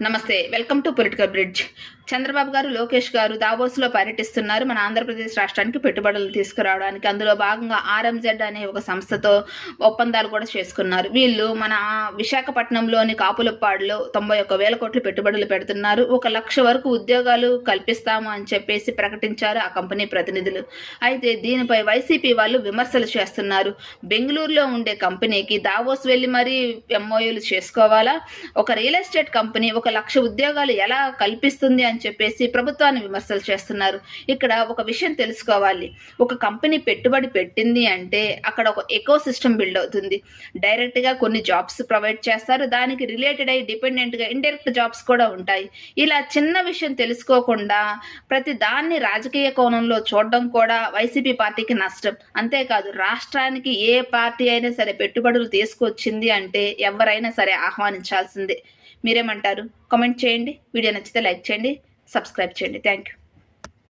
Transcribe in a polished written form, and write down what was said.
నమస్తే, welcome to political bridge. Chandrababu గారు, లోకేష్ గారు దావోస్లో పర్యటిస్తున్నారు మన ఆంధ్రప్రదేశ్ రాష్ట్రానికి పెట్టుబడులు తీసుకురావడానికి. అందులో భాగంగా ఆర్ఎంజెడ్ అనే ఒక సంస్థతో ఒప్పందాలు కూడా చేసుకున్నారు. వీళ్ళు మన విశాఖపట్నంలోని కాపులపాడులో 91,000 కోట్లు పెట్టుబడులు పెడుతున్నారు. 1,00,000 వరకు ఉద్యోగాలు కల్పిస్తాము అని చెప్పేసి ప్రకటించారు ఆ కంపెనీ ప్రతినిధులు. అయితే దీనిపై వైసీపీ వాళ్ళు విమర్శలు చేస్తున్నారు. బెంగళూరులో ఉండే కంపెనీకి దావోస్ వెళ్ళి మరీ ఎంఓయూలు చేసుకోవాలా? ఒక రియల్ ఎస్టేట్ కంపెనీ 1,00,000 ఉద్యోగాలు ఎలా కల్పిస్తుంది అని చెప్పేసి ప్రభుత్వాన్ని విమర్శలు చేస్తున్నారు. ఇక్కడ ఒక విషయం తెలుసుకోవాలి. ఒక కంపెనీ పెట్టుబడి పెట్టింది అంటే అక్కడ ఒక ఎకో సిస్టమ్ బిల్డ్ అవుతుంది. డైరెక్ట్గా కొన్ని జాబ్స్ ప్రొవైడ్ చేస్తారు, దానికి రిలేటెడ్ అయ్యి డిపెండెంట్గా ఇండైరెక్ట్ జాబ్స్ కూడా ఉంటాయి. ఇలా చిన్న విషయం తెలుసుకోకుండా ప్రతి దాన్ని రాజకీయ కోణంలో చూడడం కూడా వైసీపీ పార్టీకి నష్టం. అంతేకాదు, రాష్ట్రానికి ఏ పార్టీ అయినా సరే పెట్టుబడులు తీసుకొచ్చింది అంటే ఎవరైనా సరే ఆహ్వానించాల్సిందే. మీరేమంటారు? కామెంట్ చేయండి. వీడియో నచ్చితే లైక్ చేయండి, సబ్స్క్రైబ్ చేయండి. Thank you.